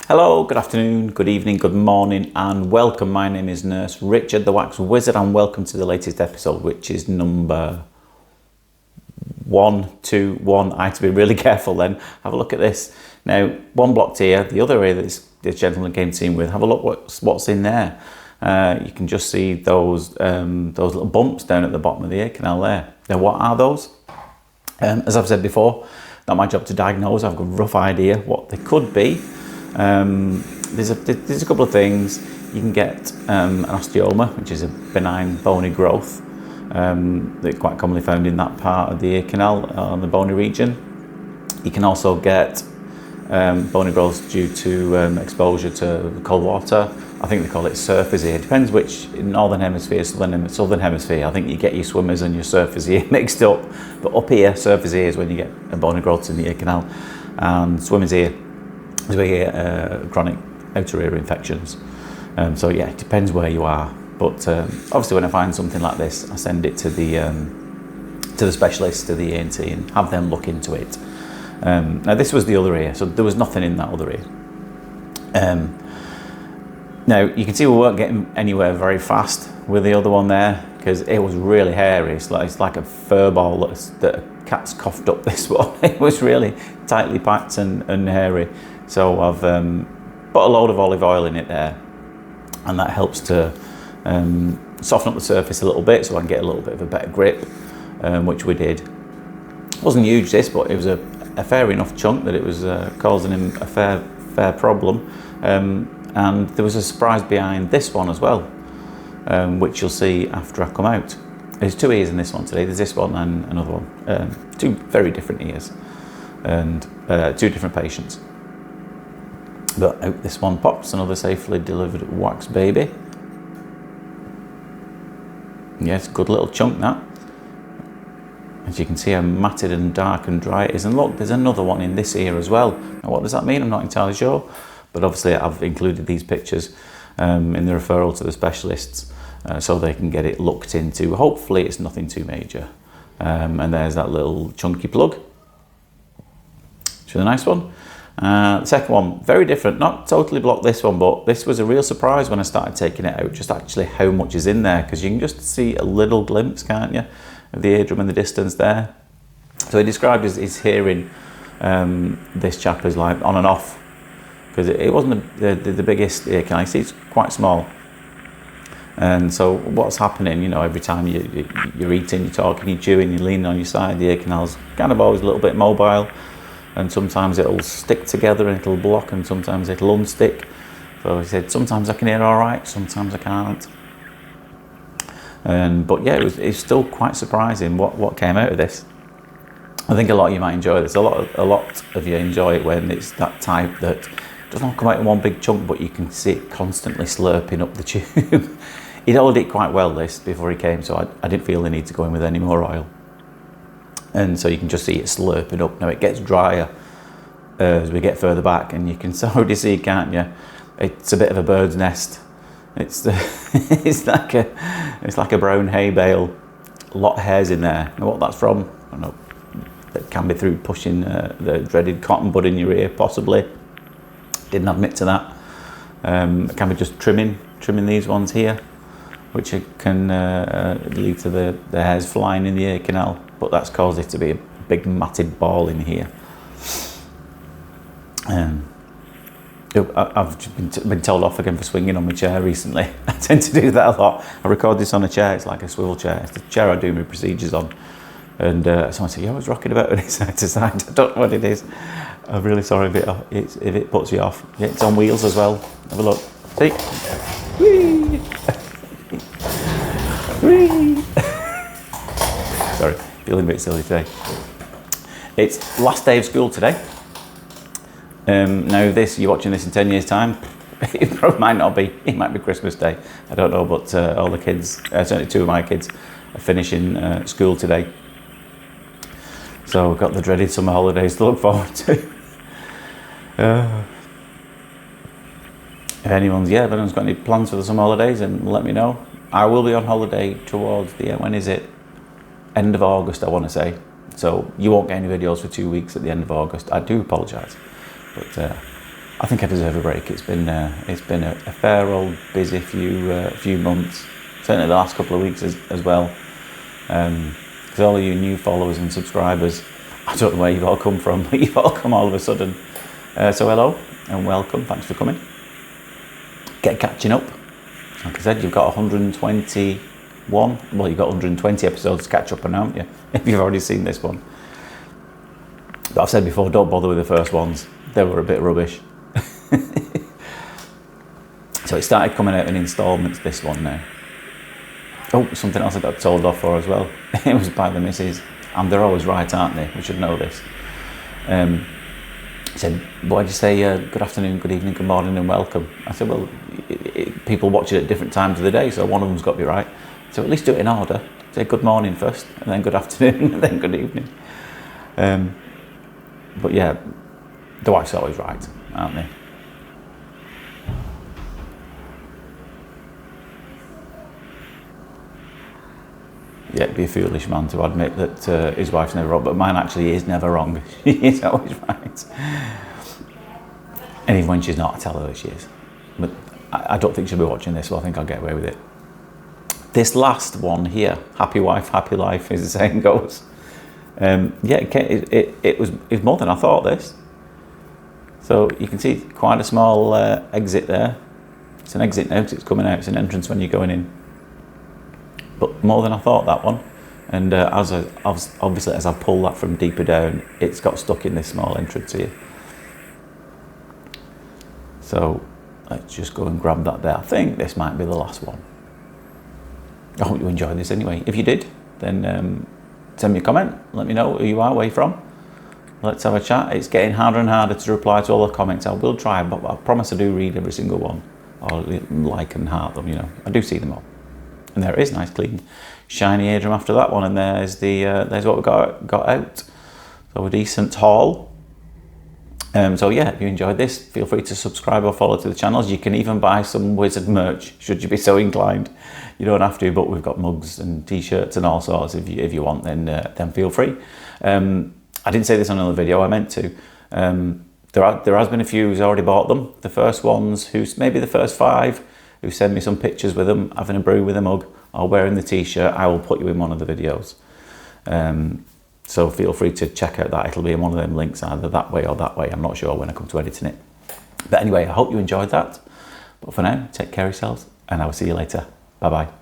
Hello, good afternoon, good evening, good morning, and welcome. My name is Nurse Richard, the Wax Wizard, and welcome to the latest episode, which is number 121. I have to be really careful then. Have a look at this. Now, one blocked here, the other area that this gentleman came to me with. Have a look what's in there. You can just see those little bumps down at the bottom of the ear canal there. Now, what are those? As I've said before, not my job to diagnose. I've got a rough idea what they could be. There's a couple of things. You can get an osteoma, which is a benign bony growth that's quite commonly found in that part of the ear canal on the bony region. You can also get bony growths due to exposure to cold water. I think they call it surfer's ear. It depends which, in northern hemisphere, southern hemisphere. I think you get your swimmers and your surfer's ear mixed up. But up here, surfer's ear is when you get a bony growth in the ear canal, and swimmer's ear is where you get chronic outer ear infections. So yeah, it depends where you are. But obviously, when I find something like this, I send it to the specialist, to the ENT, and have them look into it. Now, this was the other ear, so there was nothing in that other ear. Now, you can see we weren't getting anywhere very fast with the other one there, because it was really hairy. It's like a fur ball that a cat's coughed up this one. It was really tightly packed and hairy. So I've put a load of olive oil in it there, and that helps to soften up the surface a little bit so I can get a little bit of a better grip, which we did. It wasn't huge this, but it was a fair enough chunk that it was causing him a fair problem. And there was a surprise behind this one as well, which you'll see after I come out. There's two ears in this one today. There's this one and another one. Two very different ears and two different patients. But out this one pops, another safely delivered wax baby. Yes, good little chunk that. As you can see how matted and dark and dry it is. And look, there's another one in this ear as well. Now, what does that mean? I'm not entirely sure. But obviously I've included these pictures in the referral to the specialists so they can get it looked into. Hopefully it's nothing too major. And there's that little chunky plug. Which is a nice one. The second one, very different. Not totally blocked this one, but this was a real surprise when I started taking it out, just actually how much is in there, because you can just see a little glimpse, can't you, of the eardrum in the distance there. So he described his hearing, this chap is like on and off, because it wasn't the biggest ear canal. You see, it's quite small. And so what's happening, you know, every time you're eating, you're talking, you're chewing, you're leaning on your side, the ear canal's kind of always a little bit mobile. And sometimes it'll stick together and it'll block, and sometimes it'll unstick. So he said, sometimes I can hear all right, sometimes I can't. But yeah, it's still quite surprising what came out of this. I think a lot of you might enjoy this. A lot of you enjoy it when it's that type that doesn't come out in one big chunk, but you can see it constantly slurping up the tube. He'd held it quite well, this, before he came, so I didn't feel the need to go in with any more oil. And so you can just see it slurping up. Now it gets drier as we get further back, and you can already see, can't you? It's a bit of a bird's nest. It's like a brown hay bale. A lot of hairs in there. Now what that's from, I don't know. That can be through pushing the dreaded cotton bud in your ear, possibly. Didn't admit to that. It can be just trimming these ones here, which can lead to the hairs flying in the ear canal. But that's caused it to be a big matted ball in here. I've been told off again for swinging on my chair recently. I tend to do that a lot. I record this on a chair. It's like a swivel chair. It's the chair I do my procedures on. And someone said, "You're always rocking about on side to side." I don't know what it is. I'm really sorry if it puts you off. Yeah, it's on wheels as well. Have a look. See? Whee! Whee! Sorry, feeling a bit silly today. It's last day of school today. Now you're watching this in 10 years' time. It probably might not be. It might be Christmas Day. I don't know, but all the kids, certainly two of my kids, are finishing school today. So we've got the dreaded summer holidays to look forward to. If anyone's got any plans for the summer holidays, then let me know. I will be on holiday towards the, when is it? End of August, I want to say. So you won't get any videos for 2 weeks at the end of August. I do apologise. But I think I deserve a break. It's been a fair old busy few months, certainly the last couple of weeks as well. Because all of you new followers and subscribers, I don't know where you've all come from, but you've all come all of a sudden. So hello and welcome. Thanks for coming. Get catching up. Like I said, you've got 121. Well, you've got 120 episodes to catch up on, haven't you? If you've already seen this one. But I've said before, don't bother with the first ones. They were a bit rubbish. So it started coming out in instalments, this one now. Oh, something else I got told off for as well. It was by the missus. And they're always right, aren't they? We should know this. He said, why do you say good afternoon, good evening, good morning and welcome? I said, well, people watch it at different times of the day, so one of them's got to be right. So at least do it in order. Say good morning first, and then good afternoon, and then good evening. But yeah, the wife's always right, aren't they? Yeah, it'd be a foolish man to admit that his wife's never wrong, but mine actually is never wrong. She is always right. And even when she's not, I tell her that she is. But I don't think she'll be watching this, so I think I'll get away with it. This last one here, happy wife, happy life, as the saying goes. Yeah, it was more than I thought, this. So you can see quite a small exit there. It's an exit now, it's coming out, it's an entrance when you're going in. But more than I thought, that one. And obviously as I pull that from deeper down, it's got stuck in this small entrance here. So let's just go and grab that there. I think this might be the last one. I hope you enjoyed this anyway. If you did, then send me a comment. Let me know who you are, where you're from. Let's have a chat. It's getting harder and harder to reply to all the comments. I will try, but I promise I do read every single one. Or like and heart them, you know. I do see them all. And there it is, nice clean shiny eardrum after that one, and there's what we got out. So a decent haul. So yeah, if you enjoyed this, feel free to subscribe or follow to the channels. You can even buy some Wizard merch should you be so inclined. You don't have to, but we've got mugs and t-shirts and all sorts. If you want, then feel free. I didn't say this on another video. I meant to. There has been a few who's already bought them. The first ones, maybe the first 5. Who send me some pictures with them, having a brew with a mug, or wearing the t-shirt, I will put you in one of the videos. So feel free to check out that. It'll be in one of them links, either that way or that way. I'm not sure when I come to editing it. But anyway, I hope you enjoyed that. But for now, take care of yourselves, and I will see you later. Bye-bye.